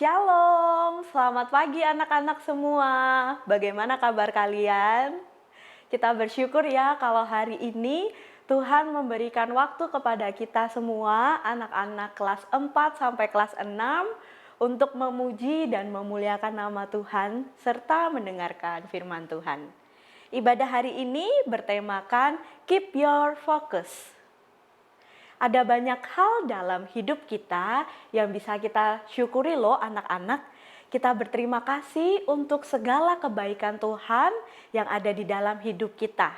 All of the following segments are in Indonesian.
Shalom, selamat pagi anak-anak semua. Bagaimana kabar kalian? Kita bersyukur ya kalau hari ini Tuhan memberikan waktu kepada kita semua, anak-anak kelas 4 sampai kelas 6, untuk memuji dan memuliakan nama Tuhan, serta mendengarkan firman Tuhan. Ibadah hari ini bertemakan Keep Your Focus. Ada banyak hal dalam hidup kita yang bisa kita syukuri loh anak-anak. Kita berterima kasih untuk segala kebaikan Tuhan yang ada di dalam hidup kita.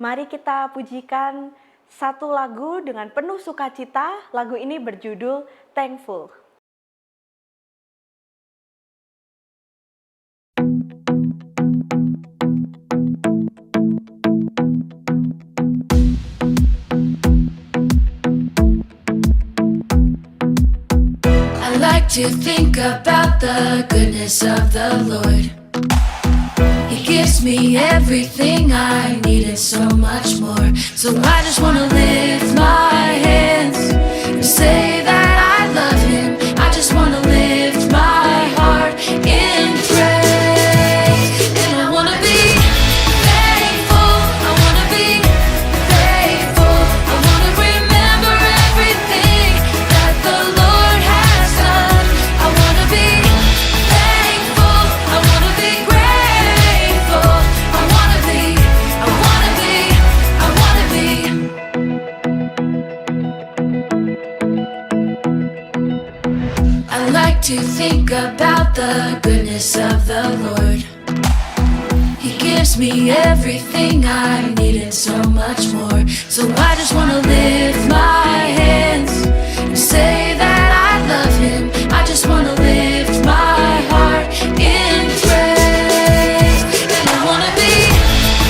Mari kita pujikan satu lagu dengan penuh sukacita. Lagu ini berjudul Thankful. To think about the goodness of the Lord. He gives me everything I need and so much more. So I just want to lift my hands and say that I love Him. I just want to lift my heart in praise. And I want to be thankful. I want to be grateful. I want to remember everything that the Lord has done. I want to be thankful. I want to be grateful. I want to be, I want to be, I want to be. I like to think about the goodness of the Lord. He gives me everything I need and so much more. So I just want to lift my hands and say that I love Him. I just want to lift my heart in praise. And I want to be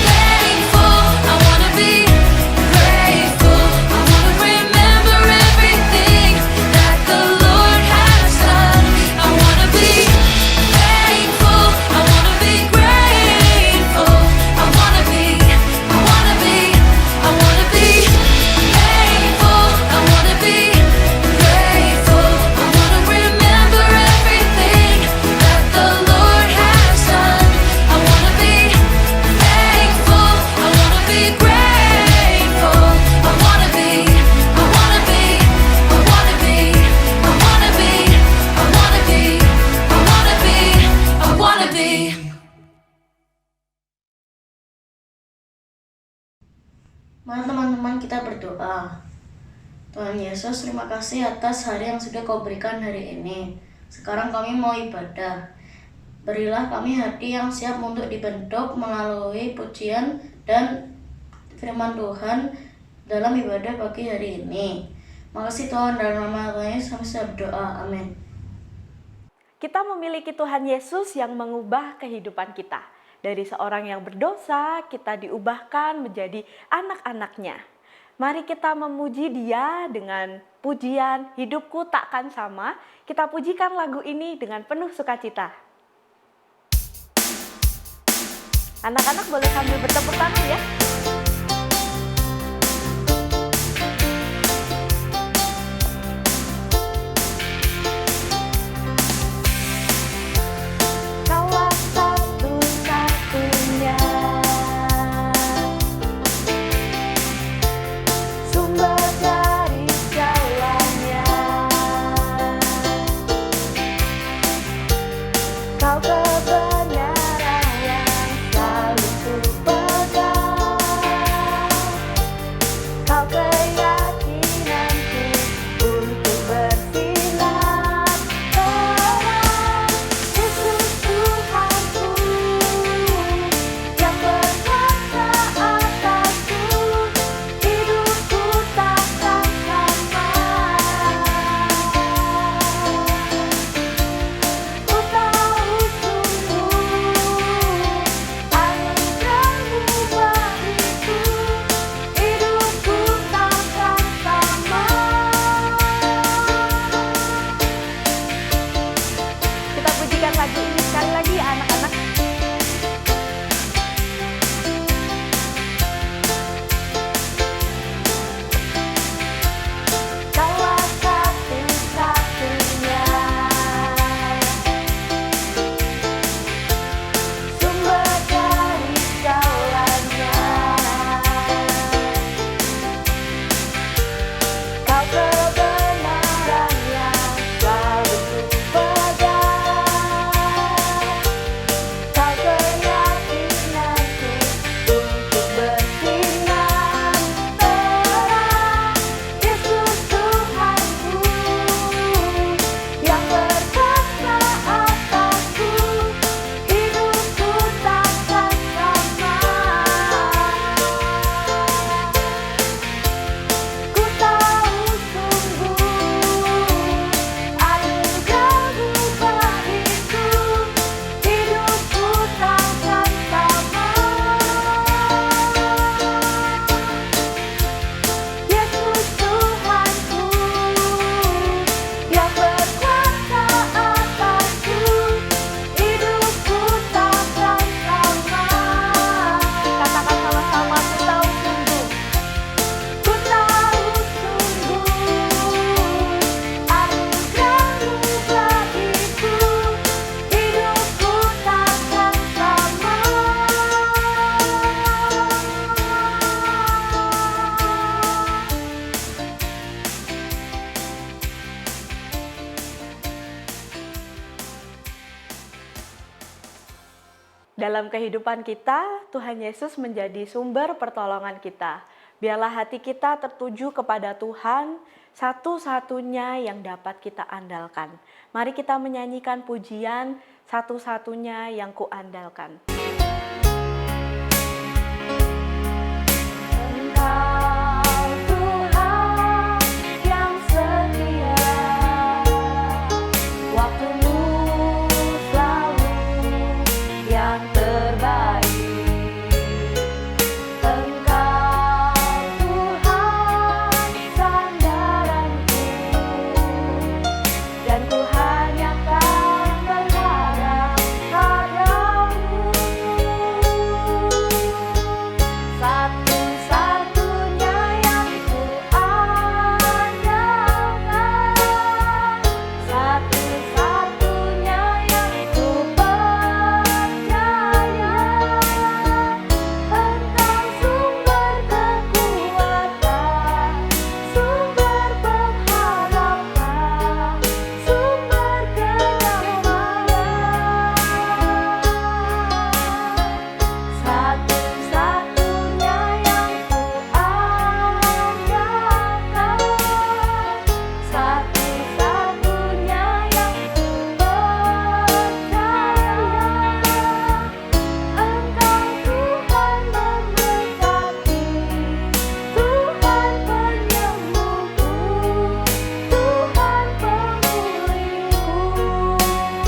thankful. I want to be grateful. I want to remember everything that the Lord has done. I want to be thankful. I want to be grateful. I want to be, I want to be, I want to be thankful. I want to be grateful. I want to remember everything that the Lord has done. I want to be thankful. I want to be grateful. I want to be, I want to be, I want to be, I want to be, I want to be, I want to be, I want to be. Mari teman-teman kita berdoa. Tuhan Yesus, terima kasih atas hari yang sudah Kau berikan hari ini. Sekarang kami mau ibadah. Berilah kami hati yang siap untuk dibentuk melalui pujian dan firman Tuhan dalam ibadah pagi hari ini. Makasih Tuhan, dalam nama Tuhan Yesus kami sudah berdoa. Amin. Kita memiliki Tuhan Yesus yang mengubah kehidupan kita. Dari seorang yang berdosa, kita diubahkan menjadi anak-anaknya. Mari kita memuji Dia dengan pujian Hidupku Takkan Sama. Kita pujikan lagu ini dengan penuh sukacita. Anak-anak boleh sambil bertepuk tangan ya. Kaulah satu-satunya sumber dari segalanya. Kau kebenaran yang selalu ku pegang. Dalam kehidupan kita, Tuhan Yesus menjadi sumber pertolongan kita. Biarlah hati kita tertuju kepada Tuhan, satu-satunya yang dapat kita andalkan. Mari kita menyanyikan pujian satu-satunya yang kuandalkan. Engkau Tuhan yang setia, waktumu selalu yang terbaik. Engkau Tuhan sandaranku, dan ku hanya akan berharap padamu. Satu-satunya yang ku andalkan, satu-satunya yang ku percaya. Engkau sumber kekuatan, sumber pengharapan, sumber kenyamanan. Satu-satunya yang ku andalkan, satu-satunya yang ku percaya. Engkau Tuhan memberkati, Tuhan penyembuhku, Tuhan pemulihku.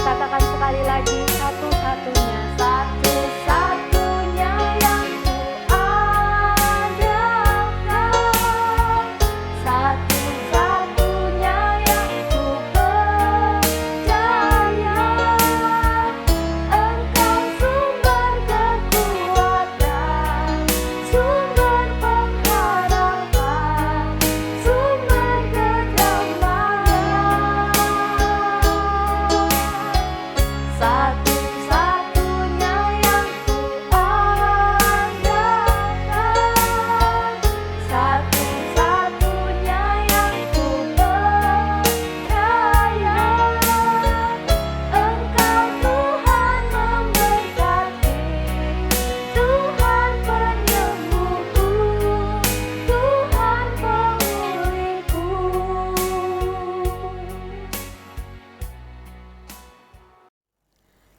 Katakan sekali lagi, satu-satunya, satu-satunya yang ku andalkan, satu-satunya yang ku percaya. Engkau sumber kekuatan, sumber pengharapan, sumber kenyamanan. Satu-satunya yang ku andalkan, satu-satunya yang ku percaya. Engkau Tuhan memberkati, Tuhan penyembuhku, Tuhan pemulihku.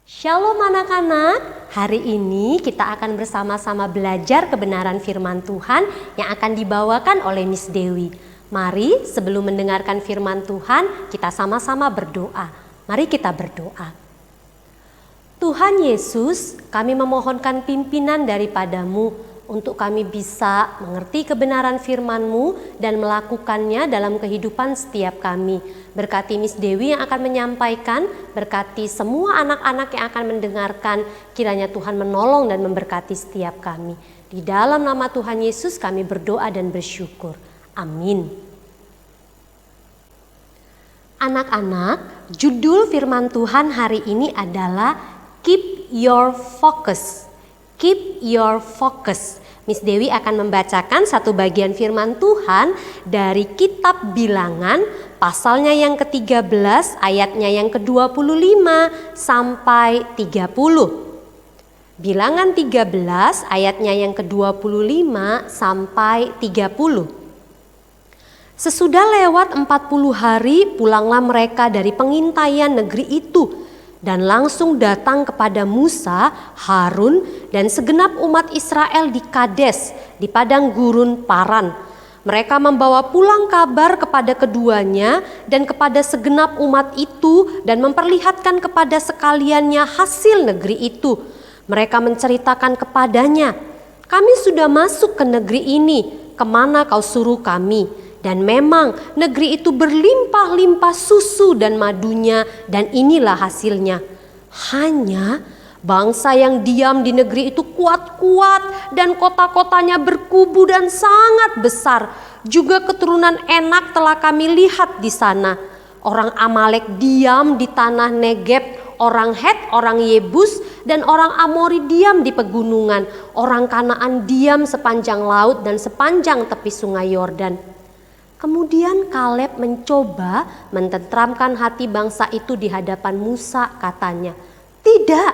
Shalom anak-anak, hari ini kita akan bersama-sama belajar kebenaran firman Tuhan yang akan dibawakan oleh Miss Dewi. Mari sebelum mendengarkan firman Tuhan, kita sama-sama berdoa. Mari kita berdoa. Tuhan Yesus, kami memohonkan pimpinan daripada-Mu untuk kami bisa mengerti kebenaran firman-Mu dan melakukannya dalam kehidupan setiap kami. Berkati Miss Dewi yang akan menyampaikan, berkati semua anak-anak yang akan mendengarkan, kiranya Tuhan menolong dan memberkati setiap kami. Di dalam nama Tuhan Yesus kami berdoa dan bersyukur. Amin. Anak-anak, judul firman Tuhan hari ini adalah Keep Your Focus. Keep Your Focus. Miss Dewi akan membacakan satu bagian firman Tuhan dari kitab Bilangan, pasalnya yang ke-13, ayatnya yang ke-25 sampai 30. Bilangan 13, ayatnya yang ke-25 sampai 30. Sesudah lewat 40 hari, pulanglah mereka dari pengintaian negeri itu dan langsung datang kepada Musa, Harun, dan segenap umat Israel di Kades, di padang gurun Paran. Mereka membawa pulang kabar kepada keduanya dan kepada segenap umat itu dan memperlihatkan kepada sekaliannya hasil negeri itu. Mereka menceritakan kepadanya, "Kami sudah masuk ke negeri ini, kemana kau suruh kami? Dan memang negeri itu berlimpah-limpah susu dan madunya, dan inilah hasilnya. Hanya bangsa yang diam di negeri itu kuat-kuat dan kota-kotanya berkubu dan sangat besar. Juga keturunan Enak telah kami lihat di sana. Orang Amalek diam di tanah Negeb, orang Het, orang Yebus, dan orang Amori diam di pegunungan. Orang Kanaan diam sepanjang laut dan sepanjang tepi sungai Yordan." Kemudian Kaleb mencoba menenteramkan hati bangsa itu di hadapan Musa, katanya, "Tidak,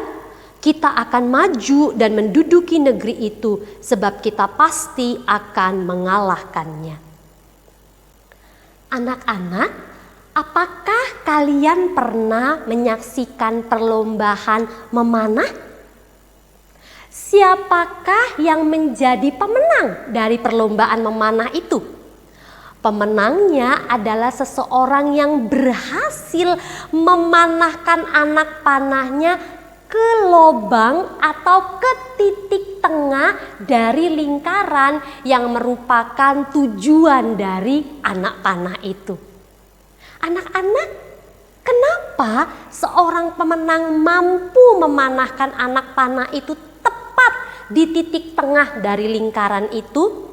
kita akan maju dan menduduki negeri itu, sebab kita pasti akan mengalahkannya. Anak-anak, apakah kalian pernah menyaksikan perlombaan memanah? Siapakah yang menjadi pemenang dari perlombaan memanah itu? Pemenangnya adalah seseorang yang berhasil memanahkan anak panahnya ke lubang atau ke titik tengah dari lingkaran yang merupakan tujuan dari anak panah itu. Anak-anak, kenapa seorang pemenang mampu memanahkan anak panah itu tepat di titik tengah dari lingkaran itu?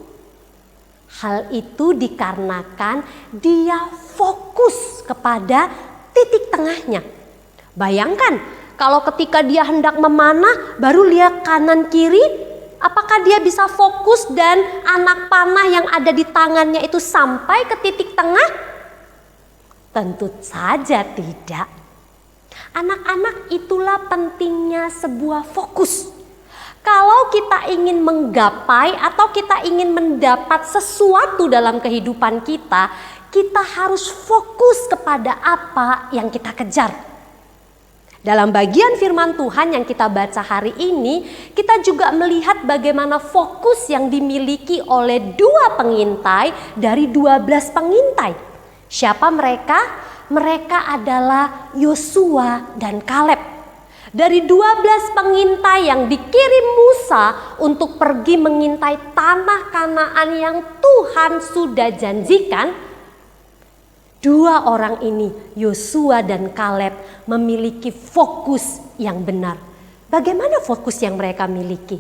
Hal itu dikarenakan dia fokus kepada titik tengahnya. Bayangkan kalau ketika dia hendak memanah baru lihat kanan kiri, apakah dia bisa fokus dan anak panah yang ada di tangannya itu sampai ke titik tengah? Tentu saja tidak. Anak-anak, itulah pentingnya sebuah fokus. Kalau kita ingin menggapai atau kita ingin mendapat sesuatu dalam kehidupan kita, kita harus fokus kepada apa yang kita kejar. Dalam bagian firman Tuhan yang kita baca hari ini, kita juga melihat bagaimana fokus yang dimiliki oleh 2 pengintai dari 12 pengintai. Siapa mereka? Mereka adalah Yosua dan Kaleb. Dari 12 pengintai yang dikirim Musa untuk pergi mengintai tanah Kanaan yang Tuhan sudah janjikan, 2 orang ini, Yosua dan Kaleb, memiliki fokus yang benar. Bagaimana fokus yang mereka miliki?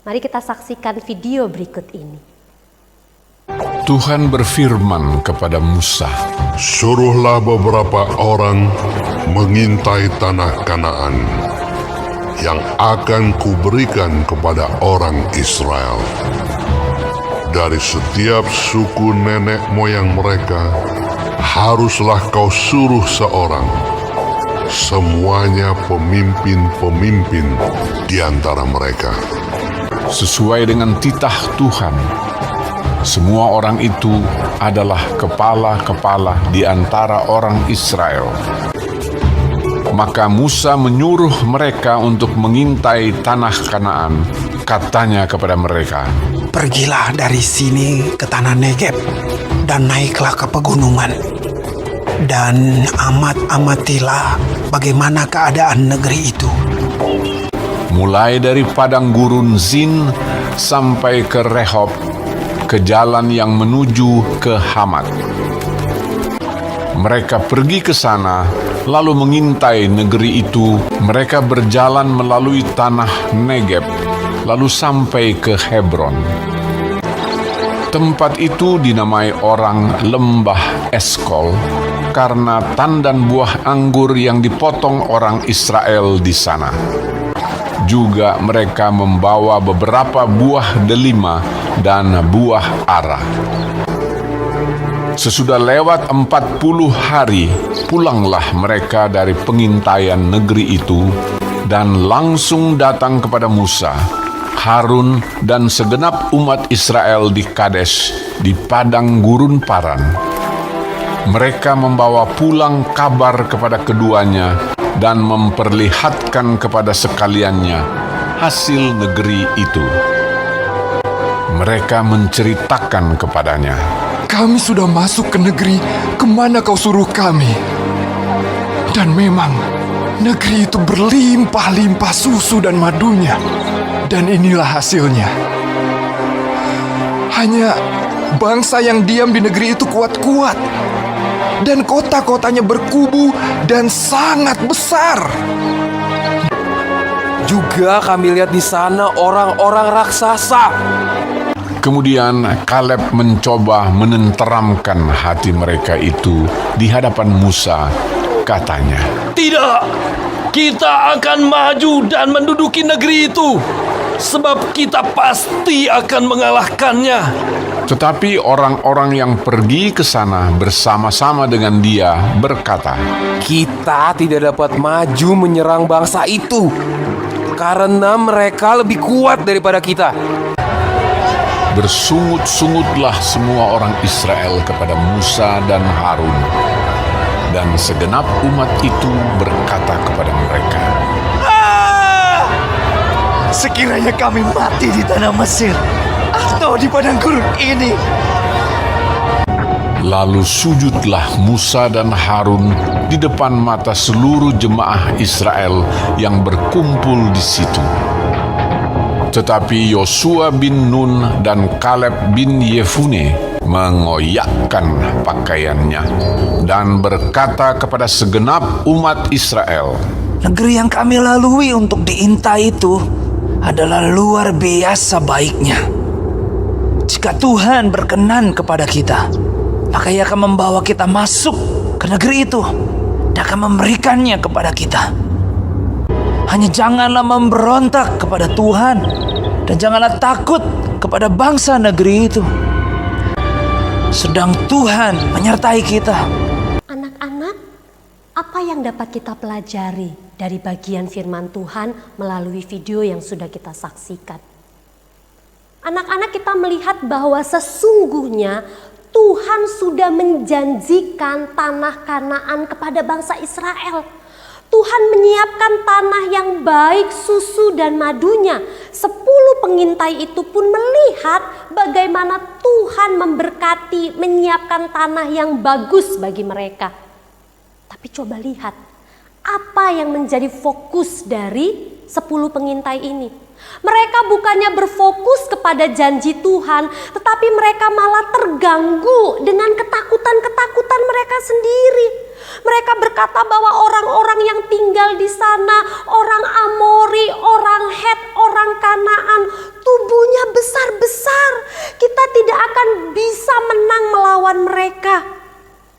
Mari kita saksikan video berikut ini. Tuhan berfirman kepada Musa, Suruhlah beberapa orang mengintai tanah Kanaan yang akan kuberikan kepada orang Israel. Dari setiap suku nenek moyang mereka, haruslah kau suruh seorang, semuanya pemimpin-pemimpin di antara mereka. sesuai dengan titah Tuhan. Semua orang itu adalah kepala-kepala di antara orang Israel. Maka Musa menyuruh mereka untuk mengintai tanah Kanaan. Katanya kepada mereka, Pergilah dari sini ke tanah Negeb dan naiklah ke pegunungan. Dan amatilah bagaimana keadaan negeri itu. mulai dari padang gurun Zin sampai ke Rehob, ke jalan yang menuju ke Hamat. Mereka pergi ke sana, lalu mengintai negeri itu. Mereka berjalan melalui tanah Negeb, lalu sampai ke Hebron. Tempat itu dinamai orang Lembah Eskol, karena tandan buah anggur yang dipotong orang Israel di sana. Juga mereka membawa beberapa buah delima dan buah ara. Sesudah lewat 40 hari, pulanglah mereka dari pengintaian negeri itu dan langsung datang kepada Musa, Harun, dan segenap umat Israel di Kades, di padang gurun Paran. Mereka membawa pulang kabar kepada keduanya dan memperlihatkan kepada sekaliannya hasil negeri itu. Mereka menceritakan kepadanya, Kami sudah masuk ke negeri kemana kau suruh kami. Dan memang negeri itu berlimpah-limpah susu dan madunya. Dan inilah hasilnya. Hanya bangsa yang diam di negeri itu kuat-kuat. Dan kota-kotanya berkubu dan sangat besar. Juga kami lihat di sana orang-orang raksasa. Kemudian Kaleb mencoba menenteramkan hati mereka itu di hadapan Musa. Katanya, Tidak, kita akan maju dan menduduki negeri itu, sebab kita pasti akan mengalahkannya. tetapi orang-orang yang pergi ke sana bersama-sama dengan dia berkata, Kita tidak dapat maju menyerang bangsa itu. karena mereka lebih kuat daripada kita. Bersungut-sungutlah semua orang Israel kepada Musa dan Harun. Dan segenap umat itu berkata kepada mereka, Sekiranya kami mati di tanah Mesir atau di padang gurun ini. Lalu sujudlah Musa dan Harun di depan mata seluruh jemaah Israel yang berkumpul di situ. Tetapi Yosua bin Nun dan Kaleb bin Yefune mengoyakkan pakaiannya dan berkata kepada segenap umat Israel, Negeri yang kami lalui untuk diintai itu adalah luar biasa baiknya. Jika Tuhan berkenan kepada kita, maka Ia akan membawa kita masuk ke negeri itu dan akan memberikannya kepada kita. Hanya janganlah memberontak kepada Tuhan dan janganlah takut kepada bangsa negeri itu. Sedang Tuhan menyertai kita. Anak-anak, apa yang dapat kita pelajari dari bagian firman Tuhan melalui video yang sudah kita saksikan? Anak-anak, kita melihat bahwa sesungguhnya Tuhan sudah menjanjikan tanah Kanaan kepada bangsa Israel. Tuhan menyiapkan tanah yang baik susu dan madunya. 10 pengintai itu pun melihat bagaimana Tuhan memberkati, menyiapkan tanah yang bagus bagi mereka. Tapi coba lihat, apa yang menjadi fokus dari 10 pengintai ini? Mereka bukannya berfokus kepada janji Tuhan, tetapi mereka malah terganggu dengan ketakutan-ketakutan mereka sendiri. Mereka berkata bahwa orang-orang yang tinggal di sana, orang Amori, orang Het, orang Kanaan, tubuhnya besar-besar. Kita tidak akan bisa menang melawan mereka.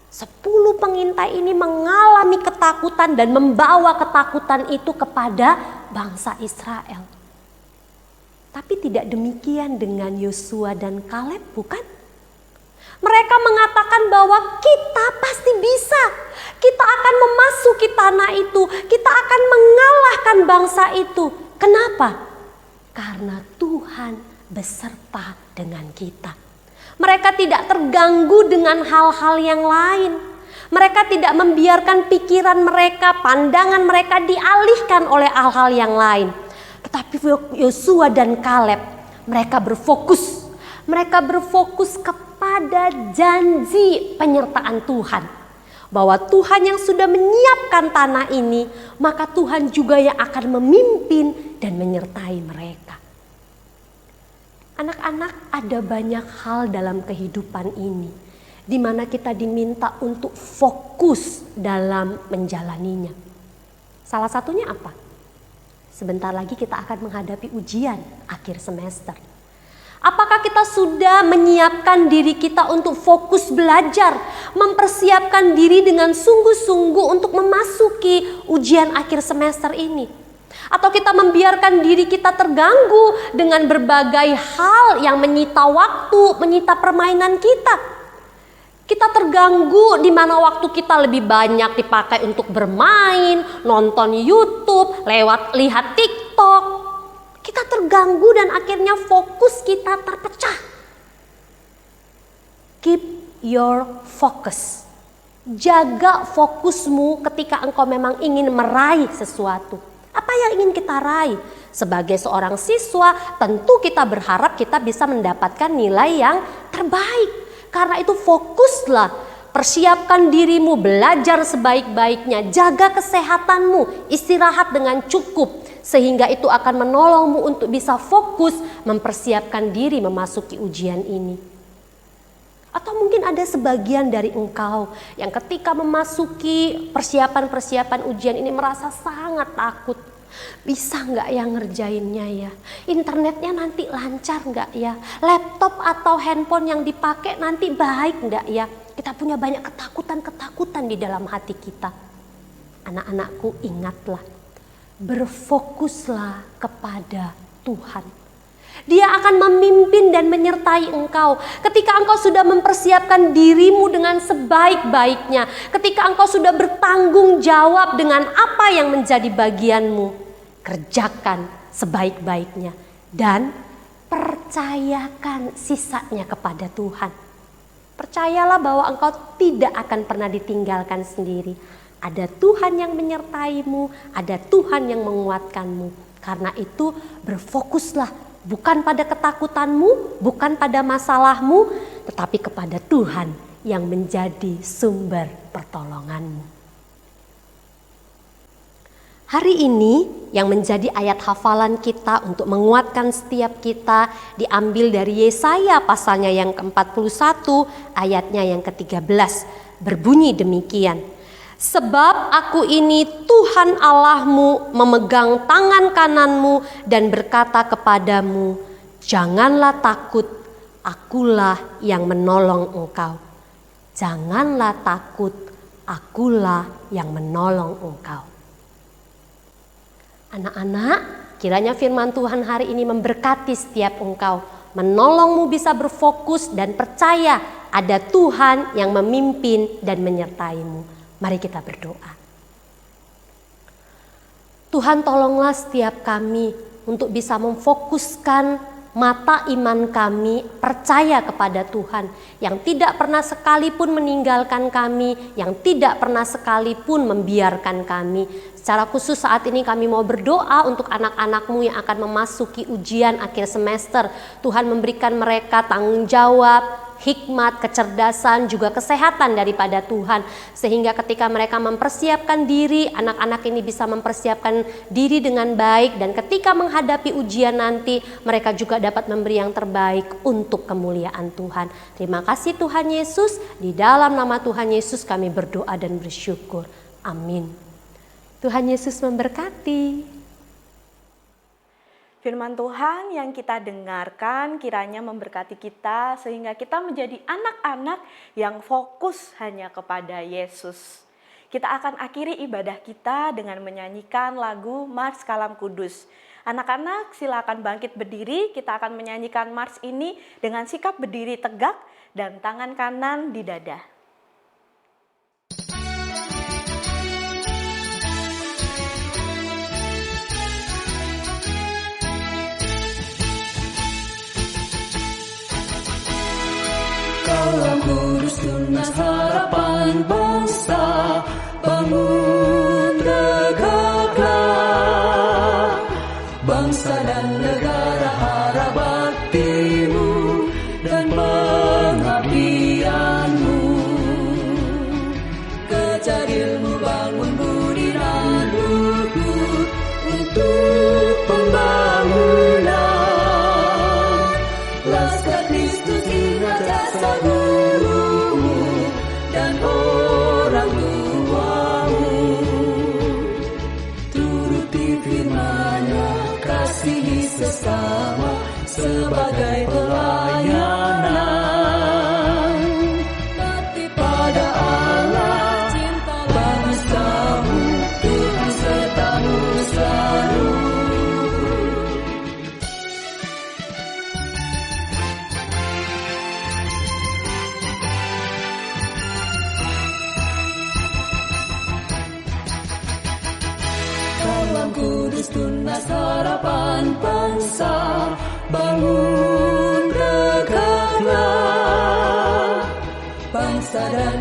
10 pengintai ini mengalami ketakutan dan membawa ketakutan itu kepada bangsa Israel. Tapi tidak demikian dengan Yosua dan Kaleb, bukan? Mereka mengatakan bahwa kita pasti bisa. Kita akan memasuki tanah itu. Kita akan mengalahkan bangsa itu. Kenapa? Karena Tuhan beserta dengan kita. Mereka tidak terganggu dengan hal-hal yang lain. Mereka tidak membiarkan pikiran mereka, pandangan mereka dialihkan oleh hal-hal yang lain. Tetapi Yosua dan Kaleb, mereka berfokus. Mereka berfokus kepada janji penyertaan Tuhan. Bahwa Tuhan yang sudah menyiapkan tanah ini, maka Tuhan juga yang akan memimpin dan menyertai mereka. Anak-anak, ada banyak hal dalam kehidupan ini di mana kita diminta untuk fokus dalam menjalaninya. Salah satunya apa? Sebentar lagi kita akan menghadapi ujian akhir semester. Apakah kita sudah menyiapkan diri kita untuk fokus belajar, mempersiapkan diri dengan sungguh-sungguh untuk memasuki ujian akhir semester ini? Atau kita membiarkan diri kita terganggu dengan berbagai hal yang menyita waktu, menyita permainan kita? Kita terganggu di mana waktu kita lebih banyak dipakai untuk bermain, nonton YouTube, lihat TikTok. Kita terganggu dan akhirnya fokus kita terpecah. Keep your focus. Jaga fokusmu ketika engkau memang ingin meraih sesuatu. Apa yang ingin kita raih? Sebagai seorang siswa, tentu kita berharap kita bisa mendapatkan nilai yang terbaik. Karena itu fokuslah, persiapkan dirimu, belajar sebaik-baiknya, jaga kesehatanmu, istirahat dengan cukup. Sehingga itu akan menolongmu untuk bisa fokus mempersiapkan diri memasuki ujian ini. Atau mungkin ada sebagian dari engkau yang ketika memasuki persiapan-persiapan ujian ini merasa sangat takut. Bisa nggak ya ngerjainnya ya? Internetnya nanti lancar nggak ya? Laptop atau handphone yang dipakai nanti baik nggak ya? Kita punya banyak ketakutan-ketakutan di dalam hati kita. Anak-anakku, ingatlah, berfokuslah kepada Tuhan. Dia akan memimpin dan menyertai engkau. Ketika engkau sudah mempersiapkan dirimu dengan sebaik-baiknya, ketika engkau sudah bertanggung jawab dengan apa yang menjadi bagianmu, kerjakan sebaik-baiknya, dan percayakan sisanya kepada Tuhan. Percayalah bahwa engkau tidak akan pernah ditinggalkan sendiri. Ada Tuhan yang menyertaimu, ada Tuhan yang menguatkanmu. Karena itu berfokuslah bukan pada ketakutanmu, bukan pada masalahmu, tetapi kepada Tuhan yang menjadi sumber pertolonganmu. Hari ini yang menjadi ayat hafalan kita untuk menguatkan setiap kita diambil dari Yesaya pasalnya yang ke-41 ayatnya yang ke-13. Berbunyi demikian. Sebab aku ini Tuhan Allahmu memegang tangan kananmu dan berkata kepadamu, janganlah takut, akulah yang menolong engkau. Janganlah takut, akulah yang menolong engkau. Anak-anak, kiranya firman Tuhan hari ini memberkati setiap engkau, menolongmu bisa berfokus dan percaya ada Tuhan yang memimpin dan menyertaimu. Mari kita berdoa. Tuhan, tolonglah setiap kami untuk bisa memfokuskan mata iman kami percaya kepada Tuhan yang tidak pernah sekalipun meninggalkan kami, yang tidak pernah sekalipun membiarkan kami. Secara khusus saat ini kami mau berdoa untuk anak-anak-Mu yang akan memasuki ujian akhir semester. Tuhan memberikan mereka tanggung jawab, hikmat, kecerdasan, juga kesehatan daripada Tuhan. Sehingga ketika mereka mempersiapkan diri, anak-anak ini bisa mempersiapkan diri dengan baik. Dan ketika menghadapi ujian nanti, mereka juga dapat memberi yang terbaik untuk kemuliaan Tuhan. Terima kasih Tuhan Yesus. Di dalam nama Tuhan Yesus kami berdoa dan bersyukur. Amin. Tuhan Yesus memberkati. Firman Tuhan yang kita dengarkan kiranya memberkati kita sehingga kita menjadi anak-anak yang fokus hanya kepada Yesus. Kita akan akhiri ibadah kita dengan menyanyikan lagu Mars Kalam Kudus. Anak-anak silakan bangkit berdiri, kita akan menyanyikan mars ini dengan sikap berdiri tegak dan tangan kanan di dada. Kalam Kudus tunas harapan bangsa, bangun tegaklah. Bangsa dan negara harap baktimu dan pengabdianmu. Kejar ilmu, bangun budi dan luhur untuk pembangunan. Laskar Kristus ingat jasa gurumu dan orang tuamu. Turuti firman-Nya, kasihi sesama sebagai pelayanan. Bakti pada Allah, cinta bangsamu, Tuhan sertamu selalu. Kalam Kudus tunas harapan bangsa, bangun tegaklah. Bangsa dan